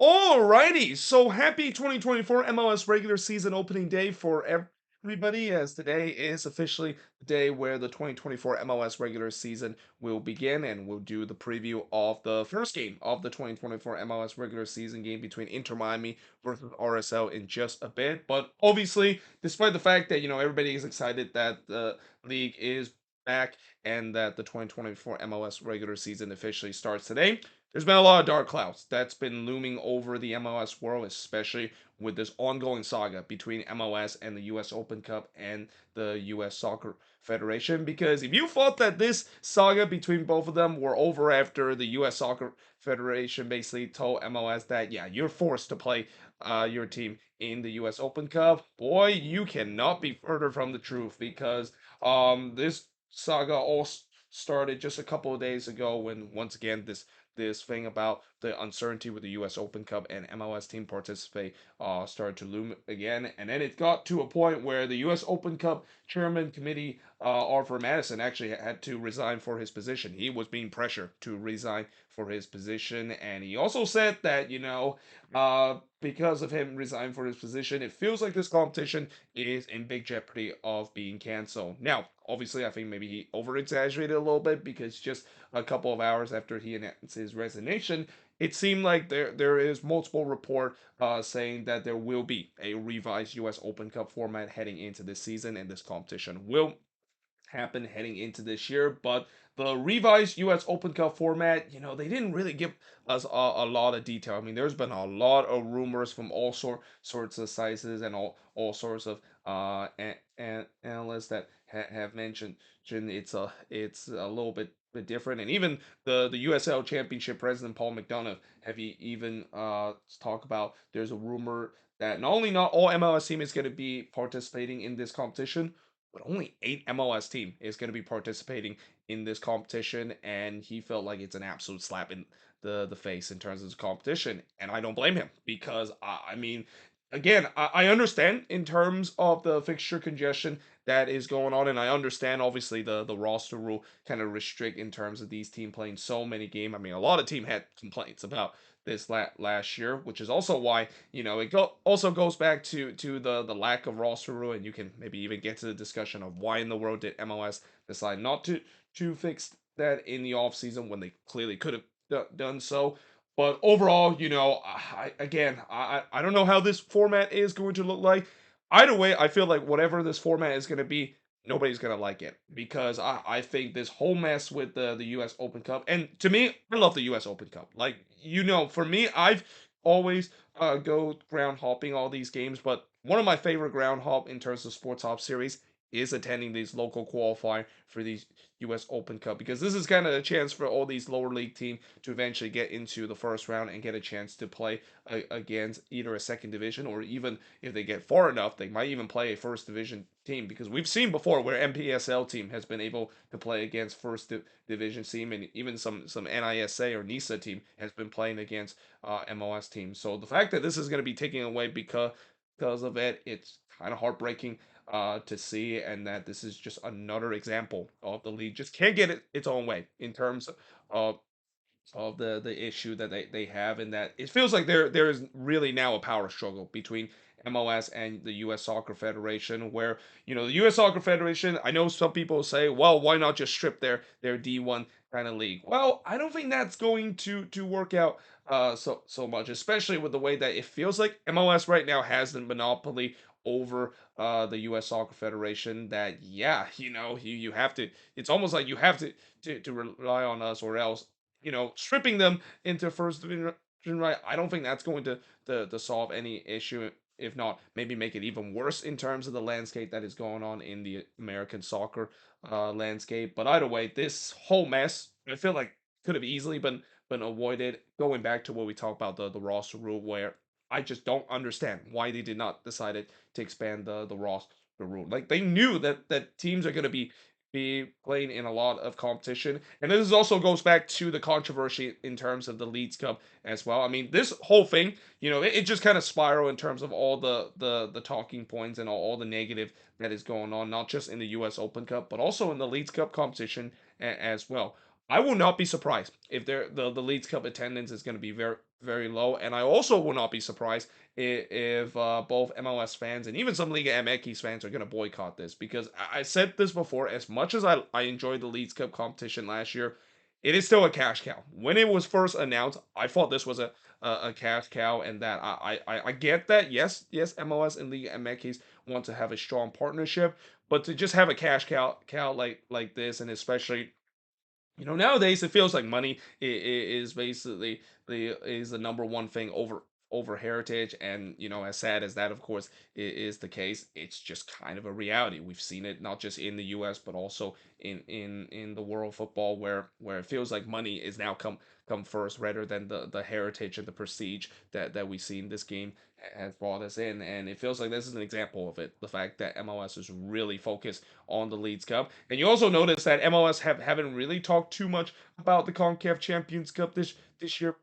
Alrighty, so happy 2024 MLS regular season opening day for everybody, as today is officially the day where the 2024 MLS regular season will begin, and we'll do the preview of the first game of the 2024 MLS regular season game between Inter Miami versus RSL in just a bit. But obviously, despite the fact that everybody is excited that the league is back and that the 2024 MLS regular season officially starts today, there's been a lot of dark clouds that's been looming over the MLS world, especially with this ongoing saga between MLS and the US Open Cup and the US Soccer Federation. Because if you thought that this saga between both of them were over after the US Soccer Federation basically told MLS that, yeah, you're forced to play your team in the US Open Cup, boy, you cannot be further from the truth because this saga all started just a couple of days ago when once again this thing about the uncertainty with the U.S. Open Cup and MLS team participate started to loom again, and then it got to a point where the U.S. Open Cup chairman committee, Arthur Madison, actually had to resign for his position. He was being pressured to resign for his position, and he also said that because of him resigning for his position, it feels like this competition is in big jeopardy of being canceled. Now, obviously, I think maybe he over exaggerated a little bit because just a couple of hours after he announced his resignation, it seemed like there is multiple report saying that there will be a revised U.S. Open Cup format heading into this season, and this competition will happen heading into this year. But the revised U.S. Open Cup format, they didn't really give us a lot of detail. I mean, there's been a lot of rumors from all sorts of sizes and all sorts of analysts that have mentioned it's a little bit different. And even the USL Championship president Paul McDonough have even talked about there's a rumor that not all MLS team is going to be participating in this competition, but only 8 MLS team is going to be participating in this competition, and he felt like it's an absolute slap in the face in terms of this competition, and I don't blame him because I mean, again, I understand in terms of the fixture congestion that is going on, and I understand obviously the roster rule kind of restrict in terms of these team playing so many games. I mean, a lot of team had complaints about this last year, which is also why also goes back to the lack of roster rule, and you can maybe even get to the discussion of why in the world did MLS decide not to fix that in the offseason when they clearly could have done so. But overall, I don't know how this format is going to look like. Either way, I feel like whatever this format is going to be, nobody's gonna like it because I think this whole mess with the U.S. Open Cup, and to me, I love the U.S. Open Cup. Like for me, I've always go ground hopping all these games, but one of my favorite ground hop in terms of sports hop series is attending these local qualifier for these U.S. Open Cup because this is kind of a chance for all these lower league teams to eventually get into the first round and get a chance to play against either a second division, or even if they get far enough, they might even play a first division team because we've seen before where MPSL team has been able to play against first division team, and even some NISA or NISA team has been playing against MLS teams. So the fact that this is going to be taken away because of it, it's kind of heartbreaking to see, and that this is just another example of the league just can't get it its own way in terms of the issue that they have, and that it feels like there is really now a power struggle between MLS and the US Soccer Federation, where the US Soccer Federation, I know some people say, well, why not just strip their D1 kind of league? Well, I don't think that's going to work out so much, especially with the way that it feels like MLS right now has the monopoly over the US Soccer Federation. That, yeah, you have to, it's almost like you have to rely on us, or else stripping them into first division, right? I don't think that's going to solve any issue. If not, maybe make it even worse in terms of the landscape that is going on in the American soccer landscape. But either way, this whole mess, I feel like could have easily been avoided. Going back to what we talked about, the roster rule, where I just don't understand why they did not decided to expand the roster rule. Like, they knew that teams are going to be playing in a lot of competition. And this also goes back to the controversy in terms of the Leeds Cup as well. I mean, this whole thing, it just kind of spiraled in terms of all the talking points and all the negative that is going on, not just in the US Open Cup, but also in the Leeds Cup competition as well. I will not be surprised if the Leeds Cup attendance is going to be very very low. And I also will not be surprised if both MLS fans and even some Liga MX fans are going to boycott this, because I said this before. As much as I enjoyed the Leagues Cup competition last year, it is still a cash cow. When it was first announced, I thought this was a cash cow, and that I get that. Yes, MLS and Liga MX want to have a strong partnership, but to just have a cash cow like this, and especially, nowadays it feels like money is basically the number one thing over heritage. And as sad as that, of course, is the case, it's just kind of a reality. We've seen it not just in the US, but also in the world football, where it feels like money is now come first, rather than the heritage and the prestige that we see in this game has brought us in. And it feels like this is an example of it, the fact that MLS is really focused on the Leagues Cup. And you also notice that MLS haven't really talked too much about the CONCACAF Champions Cup this year,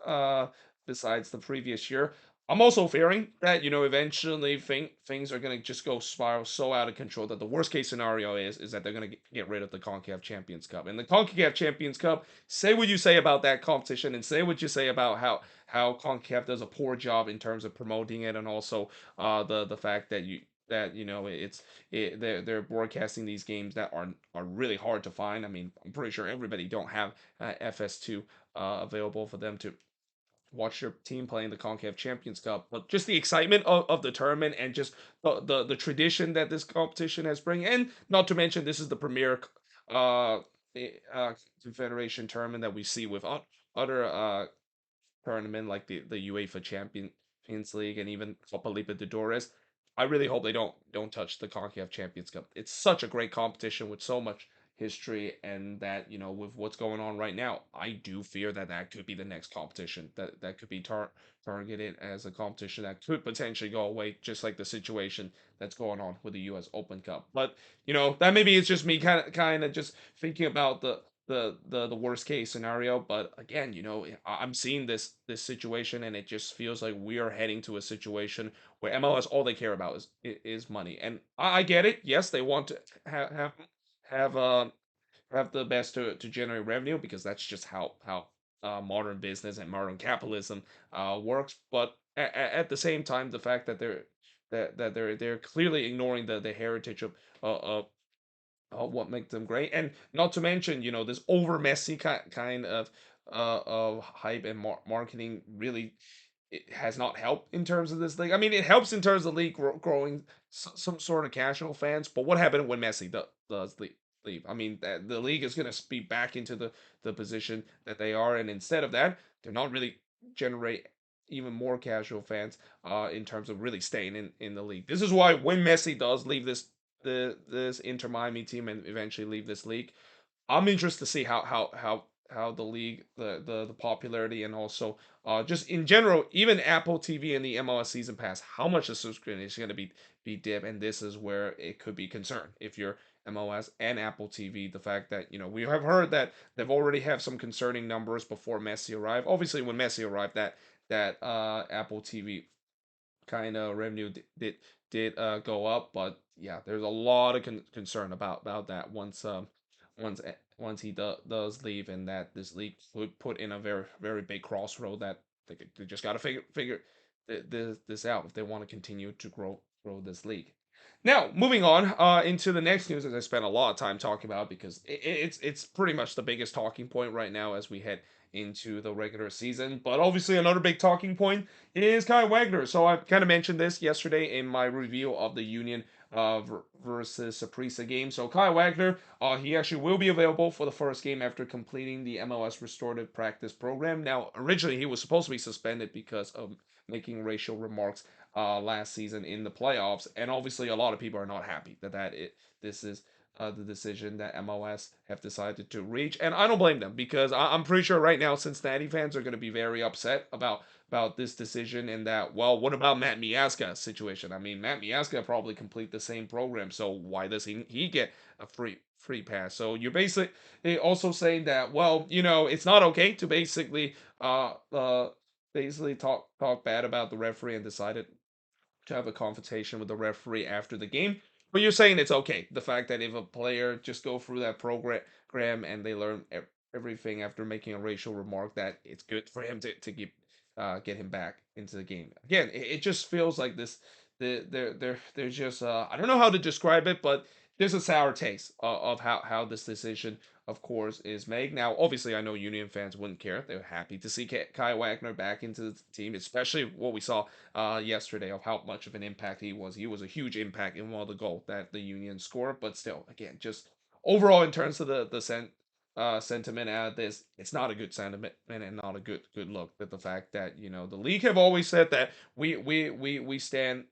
uh, besides the previous year. I'm also fearing that, eventually things are gonna just go spiral so out of control that the worst case scenario is that they're gonna get rid of the CONCACAF Champions Cup. And the CONCACAF Champions Cup, say what you say about that competition, and say what you say about how CONCACAF does a poor job in terms of promoting it, and also the fact that they're broadcasting these games that are really hard to find. I mean, I'm pretty sure everybody don't have FS2 available for them to watch your team playing the CONCACAF Champions Cup. But just the excitement of the tournament, and just the tradition that this competition has bring, and not to mention this is the premier uh, confederation tournament that we see with other tournament like the UEFA Champions League and even Copa Libertadores. I really hope they don't touch the CONCACAF Champions Cup. It's such a great competition with so much history, and that, with what's going on right now, I do fear that that could be the next competition that could be targeted as a competition that could potentially go away, just like the situation that's going on with the US Open Cup. But that maybe it's just me kind of just thinking about the worst case scenario. But again, I'm seeing this situation, and it just feels like we are heading to a situation where MLS, all they care about is money. And I get it. Yes, they want to have have the best to generate revenue, because that's just how modern business and modern capitalism works. But at the same time, the fact that they're clearly ignoring the heritage of what makes them great. And not to mention, this over messy kind of hype and marketing really, it has not helped in terms of this league. I mean, it helps in terms of the league growing some sort of casual fans. But what happened when Messi does leave? I mean, the league is going to be back into the position that they are, and instead of that, they're not really generate even more casual fans in terms of really staying in the league. This is why when Messi does leave this Inter Miami team and eventually leave this league, I'm interested to see how the league, the popularity, and also just in general, even Apple TV and the MLS season pass, how much the subscription is going to be dip. And this is where it could be concerned if you're MLS and Apple TV. The fact that we have heard that they've already have some concerning numbers before Messi arrived. Obviously, when Messi arrived, that Apple TV kind of revenue did go up. But yeah, there's a lot of concern about that once he does leave, and that this league would put in a very very big crossroad that they just got to figure this out if they want to continue to grow this league. Now, moving on into the next news, as I spent a lot of time talking about, because it's pretty much the biggest talking point right now as we head into the regular season. But obviously, another big talking point is Kai Wagner. So I kind of mentioned this yesterday in my review of the Union versus Saprissa game. So Kai Wagner, he actually will be available for the first game after completing the MLS restorative practice program. Now, originally he was supposed to be suspended because of making racial remarks last season in the playoffs, and obviously a lot of people are not happy this is the decision that MLS have decided to reach. And I don't blame them, because I'm pretty sure right now Cincinnati fans are going to be very upset about this decision. And that, well, what about Matt Miazga's situation? I mean, Matt Miazga probably complete the same program, so why does he get a free pass? So you're basically also saying that, well, it's not okay to basically talk bad about the referee, and decided to have a confrontation with the referee after the game. But you're saying it's okay. The fact that if a player just go through that program and they learn everything after making a racial remark, that it's good for him to keep get him back into the game. Again, it just feels like this. They're just I don't know how to describe it, but there's a sour taste of how this decision, of course, is made. Now, obviously, I know Union fans wouldn't care. They're happy to see Kai Wagner back into the team, especially what we saw yesterday of how much of an impact he was. He was a huge impact in one of the goals that the Union scored. But still, again, just overall in terms of the sentiment out of this, it's not a good sentiment and not a good look. But the fact that the league have always said that we stand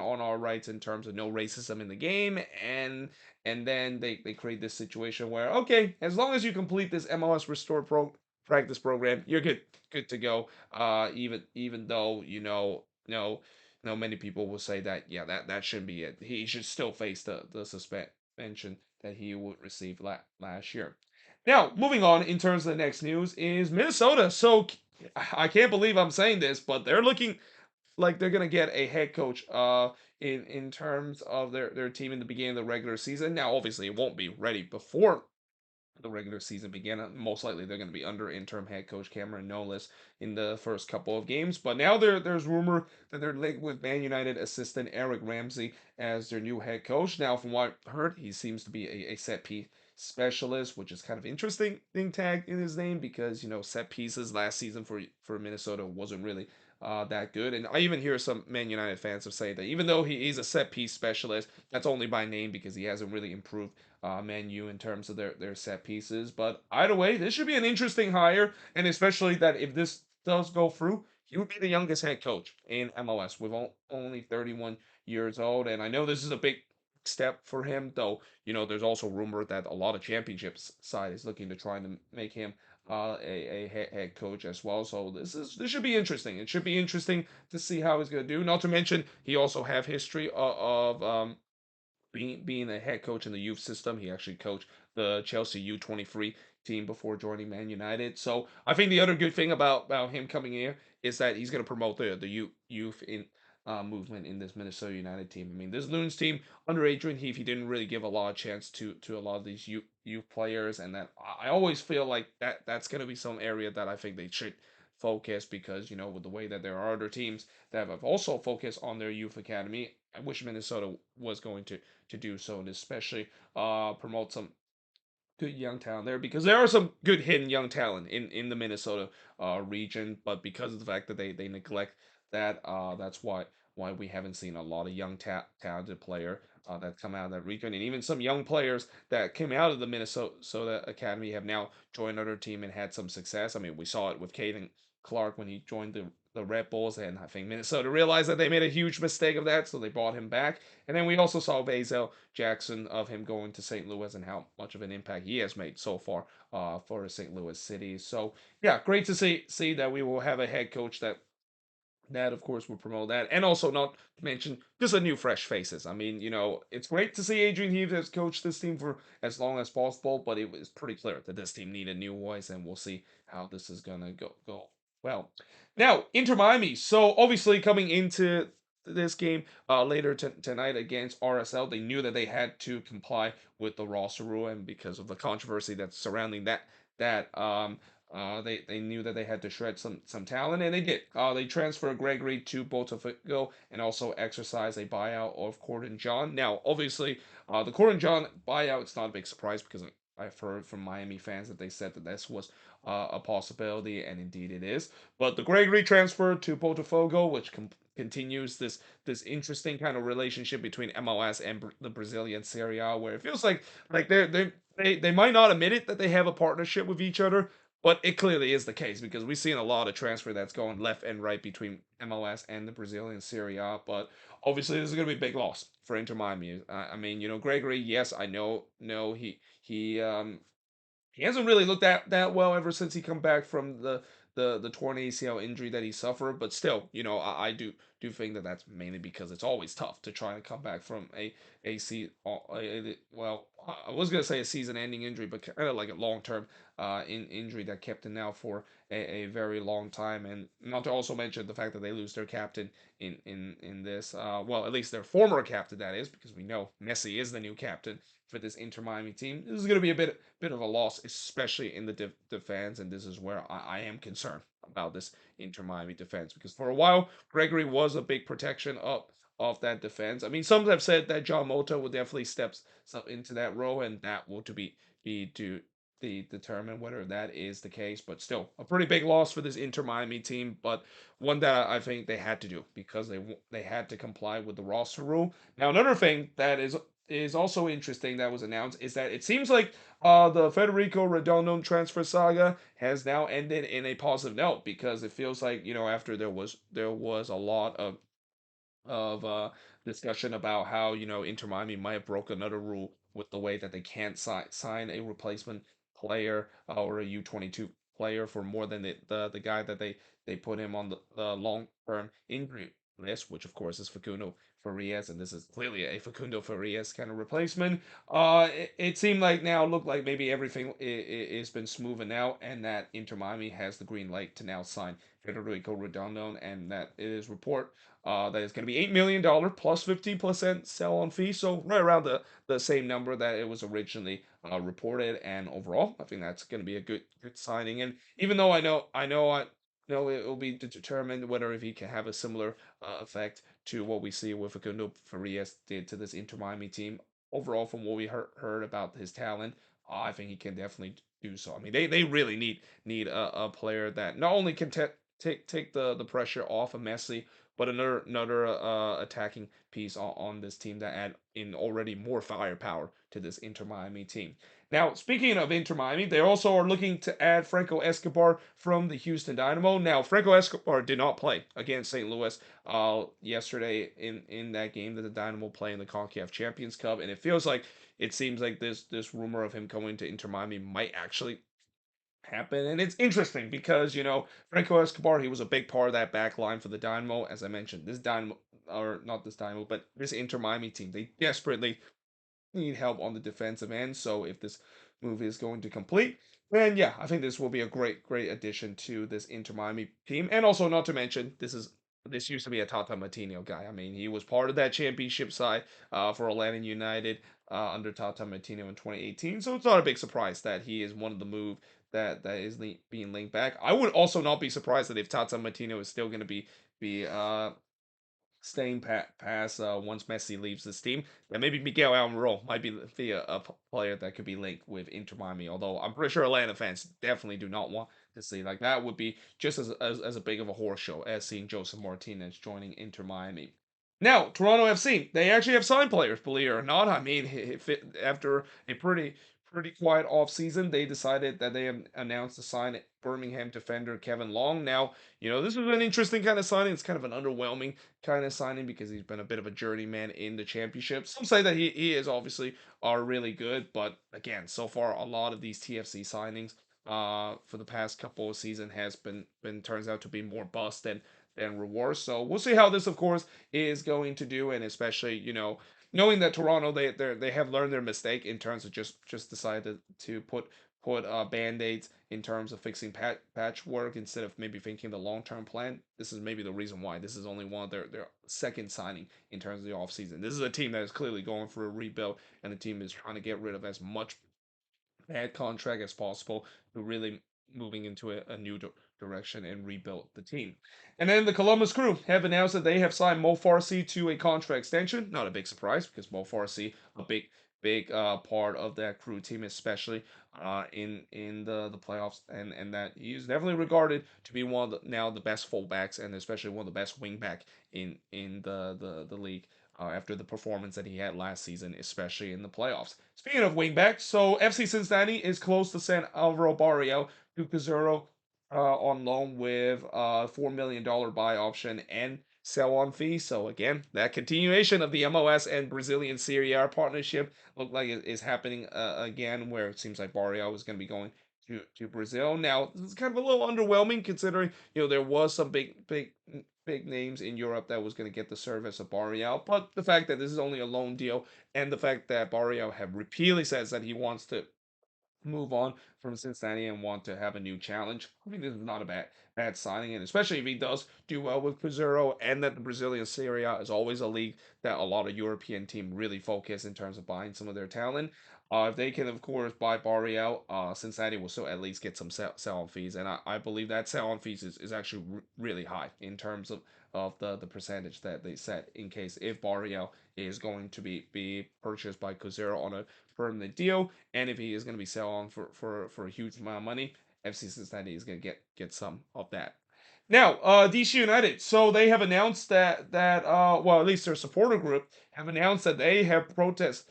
on our rights in terms of no racism in the game, and then they create this situation where, okay, as long as you complete this MLS Restore practice program, you're good to go. Even though no many people will say that, yeah, that shouldn't be it. He should still face the suspension that he would receive last year. Now, moving on in terms of the next news is Minnesota. So I can't believe I'm saying this, but they're looking like they're gonna get a head coach in terms of their team in the beginning of the regular season. Now, obviously, it won't be ready before the regular season began. Most likely, they're going to be under interim head coach Cameron Nolis in the first couple of games. But now there's rumor that they're linked with Man United assistant Eric Ramsey as their new head coach. Now, from what I've heard, he seems to be a set piece specialist, which is kind of interesting thing tag in his name because set pieces last season for Minnesota wasn't really that good. And I even hear some Man United fans have say that even though he's a set piece specialist, that's only by name because he hasn't really improved Man U in terms of their set pieces. But either way, this should be an interesting hire, and especially that if this does go through, he would be the youngest head coach in MLS with only 31 years old. And I know this is a big step for him, though. There's also rumor that a lot of championships side is looking to try to make him a head coach as well. So this should be interesting. It should be interesting to see how he's going to do. Not to mention he also have history of being a head coach in the youth system. He actually coached the Chelsea U23 team before joining Man United. So I think the other good thing about him coming here is that he's going to promote the youth in movement in this Minnesota United team. I mean, this Loons team under Adrian Heath, he didn't really give a lot of chance to a lot of these youth players, and that I always feel like that's going to be some area that I think they should focus because with the way that there are other teams that have also focused on their youth academy. I wish Minnesota was going to do so, and especially promote some good young talent there because there are some good hidden young talent in the Minnesota region, but because of the fact that they neglect that, that's why we haven't seen a lot of young talented player that come out of that region, and even some young players that came out of the Minnesota Academy have now joined other team and had some success. I mean, we saw it with Caden Clark when he joined the Red Bulls, and I think Minnesota realized that they made a huge mistake of that, so they brought him back. And then we also saw Basil Jackson of him going to St. Louis and how much of an impact he has made so far for St. Louis City. So yeah, great to see that we will have a head coach that of course will promote that, and also not to mention just a new fresh faces. I mean, it's great to see Adrian Heath has coached this team for as long as possible, but it was pretty clear that this team needed new voice, and we'll see how this is gonna go. Well, now Inter Miami. So obviously coming into this game later tonight against RSL, they knew that they had to comply with the roster rule, and because of the controversy that's surrounding that, they knew that they had to shred some talent, and they did. They transferred Gregory to Botafogo and also exercised a buyout of Corden John. Now, obviously, the Corden John buyout, it's not a big surprise because I've heard from Miami fans that they said that this was a possibility, and indeed it is. But the Gregory transfer to Botafogo, which continues this interesting kind of relationship between MLS and the Brazilian Serie A, where it feels like they might not admit it that they have a partnership with each other, but it clearly is the case because we've seen a lot of transfer that's going left and right between MLS and the Brazilian Serie A. But obviously, this is going to be a big loss for Inter Miami. I mean, Gregory. Yes, I know. No, he hasn't really looked that well ever since he come back from the torn ACL injury that he suffered. But still, I do think that that's mainly because it's always tough to try to come back from well, I was gonna say a season-ending injury, but kind of like a long-term injury that kept him now for a very long time. And not to also mention the fact that they lose their captain in this. Well, at least their former captain, that is, because we know Messi is the new captain for this Inter Miami team. This is going to be a bit of a loss, especially in the defense, and this is where I am concerned about this Inter Miami defense, because for a while Gregory was a big protection of that defense. I mean, some have said that John Mota will definitely steps up into that role, and that will to be determined whether that is the case. But still, a pretty big loss for this Inter Miami team, but one that I think they had to do because they had to comply with the roster rule. Now, another thing that is also interesting that was announced is that it seems like the Federico Redondo transfer saga has now ended in a positive note, because it feels like, after there was a lot of discussion about how, Inter Miami might have broke another rule with the way that they can't sign a replacement player, or a U22 player for more than the guy that they put him on the long term injury list, which of course is Facundo Farias, and this is clearly a Facundo Farias kind of replacement. It seemed like now looked like maybe everything is been smoothened out, and that Inter Miami has the green light to now sign Federico Redondo, and that it is report that is going to be $8 million plus 15% sell on fee. So right around the same number that it was originally reported. And overall, I think that's going to be a good signing. And even though I know it will be determined whether if he can have a similar effect to what we see with Facundo Farias did to this Inter Miami team. Overall, from what we heard about his talent, I think he can definitely do so. I mean, they really need a player that not only can take the pressure off of Messi, but another attacking piece on this team that add in already more firepower to this Inter Miami team. Now, speaking of Inter Miami, they also are looking to add Franco Escobar from the Houston Dynamo. Now, Franco Escobar did not play against St. Louis yesterday in that game that the Dynamo play in the CONCACAF Champions Cup, and it seems like this rumor of him coming to Inter Miami might actually happen. And it's interesting because, Franco Escobar, he was a big part of that back line for the Dynamo. As I mentioned, this Dynamo, or not this Dynamo, but this Inter Miami team, they desperately need help on the defensive end. So if this move is going to complete, then yeah, I think this will be a great addition to this Inter Miami team. And also, not to mention, this used to be a Tata Martino guy. I mean, he was part of that championship side for Atlanta United under Tata Martino in 2018. So it's not a big surprise that he is one of the move that is being linked back. I would also not be surprised that if Tata Martino is still going to be staying past once Messi leaves this team, then maybe Miguel Almiron might be a player that could be linked with Inter Miami. Although I'm pretty sure Atlanta fans definitely do not want to see, like, that would be just as a big of a horror show as seeing Joseph Martinez joining Inter Miami. Now, Toronto FC, they actually have signed players, believe it or not. I mean, after a pretty quiet offseason, they decided that they have announced to sign Birmingham defender Kevin Long. Now, this is an interesting kind of signing. It's kind of an underwhelming kind of signing because he's been a bit of a journeyman in the championship. Some say that he is obviously are really good, but again, so far a lot of these TFC signings for the past couple of seasons has been turns out to be more bust than reward. So we'll see how this, of course, is going to do, and especially knowing that Toronto they have learned their mistake in terms of just decided to put band-aids in terms of fixing patchwork instead of maybe thinking the long-term plan. This is maybe the reason why this is only one of their second signing in terms of the offseason. This is a team that is clearly going for a rebuild, and the team is trying to get rid of as much bad contract as possible to really moving into a new direction and rebuild the team. And then the Columbus Crew have announced that they have signed Mo Farsi to a contract extension. Not a big surprise because Mo Farsi, a big part of that Crew team, especially in the playoffs, and that he's definitely regarded to be one of now the best fullbacks, and especially one of the best wingback in the league after the performance that he had last season, especially in the playoffs. Speaking of wingbacks, so FC Cincinnati is close to send Alvaro Barrio to Kazuro on loan with a $4 million buy option and sell on fee. So again, that continuation of the MLS and Brazilian Serie A partnership look like it is happening again, where it seems like Barrio is going to be going to Brazil. Now, this is kind of a little underwhelming considering, there was some big names in Europe that was going to get the service of Barrio, but the fact that this is only a loan deal and the fact that Barrio have repeatedly says that he wants to move on from Cincinnati and want to have a new challenge. I mean, this is not a bad signing, and especially if he does do well with Cruzeiro, and that the Brazilian Serie A is always a league that a lot of European team really focus in terms of buying some of their talent. If they can, of course, buy Barriel, Cincinnati will still at least get some sell-on fees, and I believe that sell-on fees is actually really high in terms of the percentage that they set in case if Barriel is going to be purchased by Cruzeiro on a permanent deal, and if he is going to be sell-on for a huge amount of money, FC Cincinnati is going to get some of that. Now, DC United. So they have announced that well, at least their supporter group have announced that they have protest.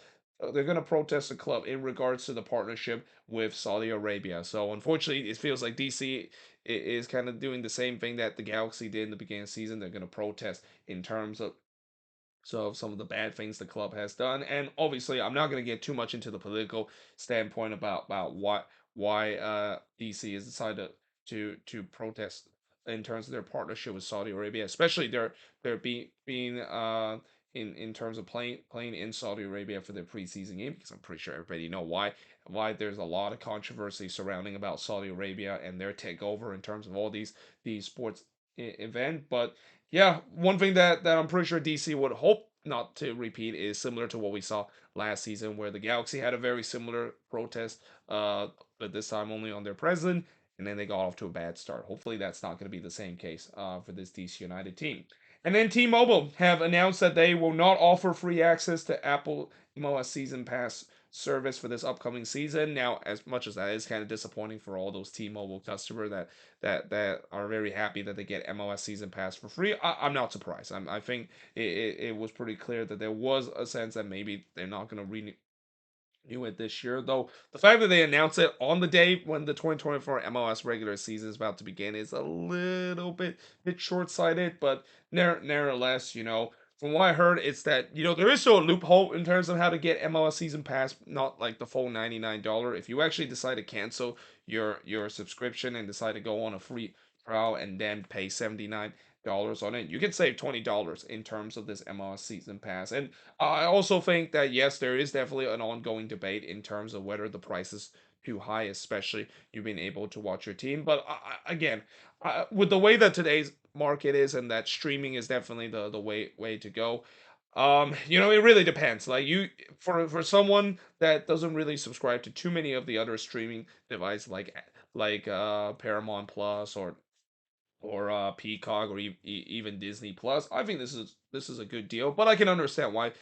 They're going to protest the club in regards to the partnership with Saudi Arabia. So unfortunately, it feels like DC is kind of doing the same thing that the Galaxy did in the beginning of the season. They're going to protest in terms of some of the bad things the club has done. And obviously, I'm not going to get too much into the political standpoint about why DC has decided to protest in terms of their partnership with Saudi Arabia, especially their being in terms of playing in Saudi Arabia for their preseason game, because I'm pretty sure everybody know why there's a lot of controversy surrounding about Saudi Arabia and their takeover in terms of all these sports event. But yeah, one thing that I'm pretty sure DC would hope not to repeat is similar to what we saw last season, where the Galaxy had a very similar protest, but this time only on their president, and then they got off to a bad start. Hopefully, that's not going to be the same case for this DC United team. And then T-Mobile have announced that they will not offer free access to Apple MLS Season Pass service for this upcoming season. Now, as much as that is kind of disappointing for all those T-Mobile customers that are very happy that they get MLS Season Pass for free, I'm not surprised. I think it was pretty clear that there was a sense that maybe they're not going to renew it this year. Though the fact that they announced it on the day when the 2024 MLS regular season is about to begin is a little bit short-sighted, but nevertheless, from what I heard, it's that there is still a loophole in terms of how to get MLS season pass, not like the full $99. If you actually decide to cancel your subscription and decide to go on a free trial and then pay $79 on it, you can save $20 in terms of this MLS season pass. And I also think that yes, there is definitely an ongoing debate in terms of whether the price is too high, especially you being able to watch your team. But again, with the way that today's market is, and that streaming is definitely the way to go. It really depends. Like for someone that doesn't really subscribe to too many of the other streaming devices, like Paramount Plus or Peacock or even Disney Plus. I think this is a good deal, but I can understand why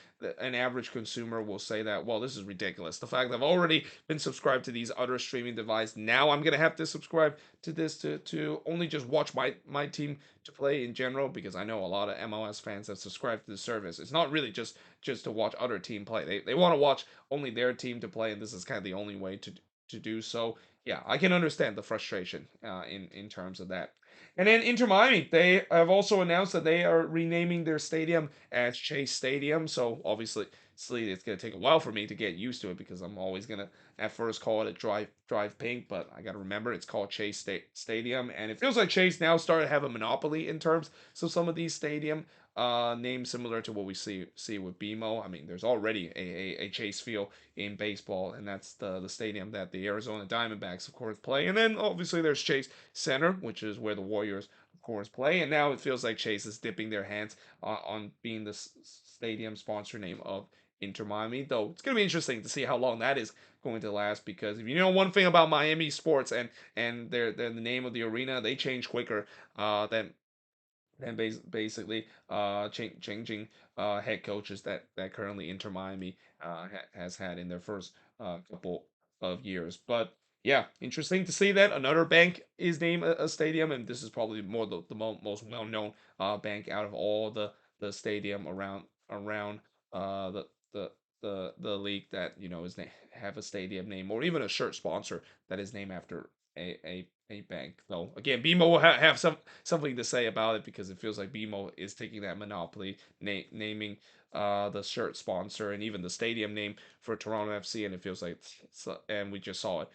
an average consumer will say that. Well, this is ridiculous. The fact that I've already been subscribed to these other streaming devices, now I'm gonna have to subscribe to this to only just watch my team to play in general, because I know a lot of MLS fans that subscribe to the service. It's not really just to watch other team play. They want to watch only their team to play, and this is kind of the only way to do so. Yeah, I can understand the frustration in terms of that. And then Inter Miami, they have also announced that they are renaming their stadium as Chase Stadium. So obviously, it's gonna take a while for me to get used to it, because I'm always gonna at first call it a Drive Pink, but I gotta remember it's called Chase Stadium, and it feels like Chase now started to have a monopoly in terms. So some of these stadium names similar to what we see with BMO. I mean, there's already a Chase Field in baseball, and that's the stadium that the Arizona Diamondbacks, of course, play. And then obviously there's Chase Center, which is where the Warriors, of course, play. And now it feels like Chase is dipping their hands on being the stadium sponsor name of Inter Miami. Though it's going to be interesting to see how long that is going to last, because if you know one thing about Miami sports and the name of the arena, they change quicker than basically changing head coaches that currently Inter Miami has had in their first couple of years. But yeah, interesting to see that another bank is named a stadium, and this is probably more the most well known bank out of all the stadium around the the the league that have a stadium name, or even a shirt sponsor that is named after a bank. So again, BMO will have something to say about it, because it feels like BMO is taking that monopoly, naming the shirt sponsor and even the stadium name for Toronto FC, and it feels like and we just saw it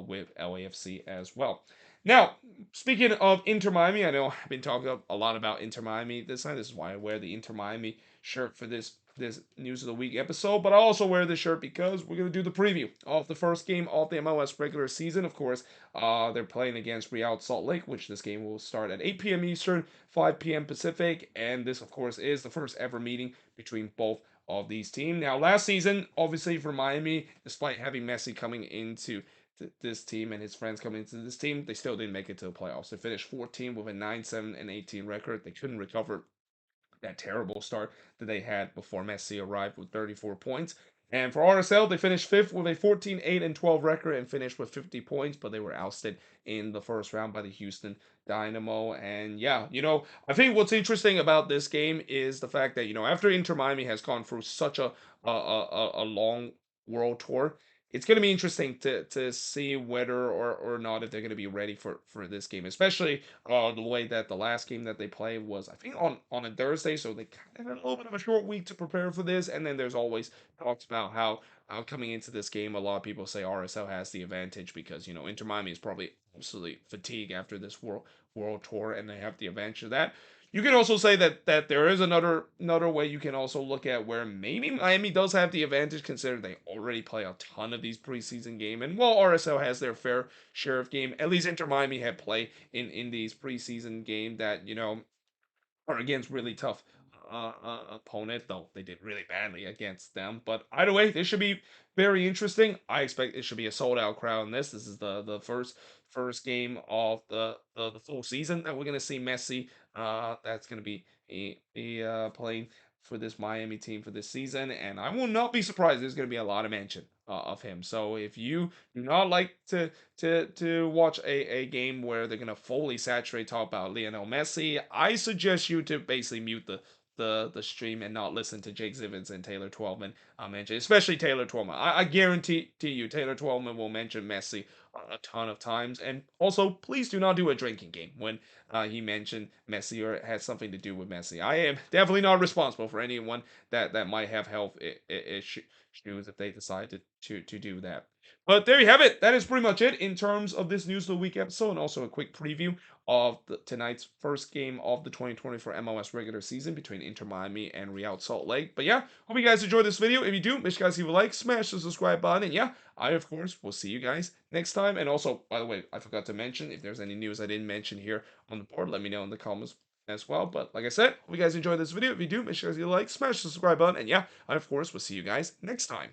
with LAFC as well. Now, speaking of Inter Miami, I know I've been talking a lot about Inter Miami this night. This is why I wear the Inter Miami shirt for this News of the Week episode, but I also wear this shirt because we're going to do the preview of the first game of the MLS regular season. Of course, they're playing against Real Salt Lake, which this game will start at 8 p.m. Eastern, 5 p.m. Pacific, and this, of course, is the first ever meeting between both of these teams. Now, last season, obviously for Miami, despite having Messi coming into this team and his friends coming into this team, they still didn't make it to the playoffs. They finished 14 with a 9-7-18 record. They couldn't recover that terrible start that they had before Messi arrived with 34 points. And for RSL, they finished fifth with a 14-8-12 record and finished with 50 points, but they were ousted in the first round by the Houston Dynamo. And yeah, I think what's interesting about this game is the fact that, after Inter Miami has gone through such a long world tour, it's going to be interesting to see whether or not if they're going to be ready for this game, especially the way that the last game that they played was, I think, on a Thursday, so they kind of had a little bit of a short week to prepare for this. And then there's always talks about how coming into this game, a lot of people say RSL has the advantage because Inter Miami is probably absolutely fatigued after this world tour, and they have the advantage of that. You can also say that there is another way you can also look at where maybe Miami does have the advantage, considering they already play a ton of these preseason game, and while RSL has their fair share of game, at least Inter Miami had play in these preseason game that are against really tough opponent, though they did really badly against them. But either way, this should be very interesting. I expect it should be a sold out crowd in this. This is the first game of the full season that we're gonna see Messi. That's gonna be playing for this Miami team for this season, and I will not be surprised. There's gonna be a lot of mention of him. So if you do not like to watch a game where they're gonna fully saturate talk about Lionel Messi, I suggest you to basically mute the stream and not listen to Jake Zivins and Taylor Twelman mention, especially Taylor Twelman. I guarantee to you, Taylor Twelman will mention Messi a ton of times. And also, please do not do a drinking game when he mentioned Messi or it has something to do with Messi. I am definitely not responsible for anyone that might have health issues if they decide to do that. But there you have it. That is pretty much it in terms of this News of the Week episode, and also a quick preview of tonight's first game of the 2024 MLS regular season between Inter Miami and Real Salt Lake. But yeah, hope you guys enjoyed this video. If you do, make sure you guys leave a like, smash the subscribe button, and yeah, I of course will see you guys next time. And also, by the way, I forgot to mention, if there's any news I didn't mention here on the board, let me know in the comments as well. But like I said, hope you guys enjoyed this video. If you do, make sure you guys leave a like, smash the subscribe button, and yeah, I of course will see you guys next time.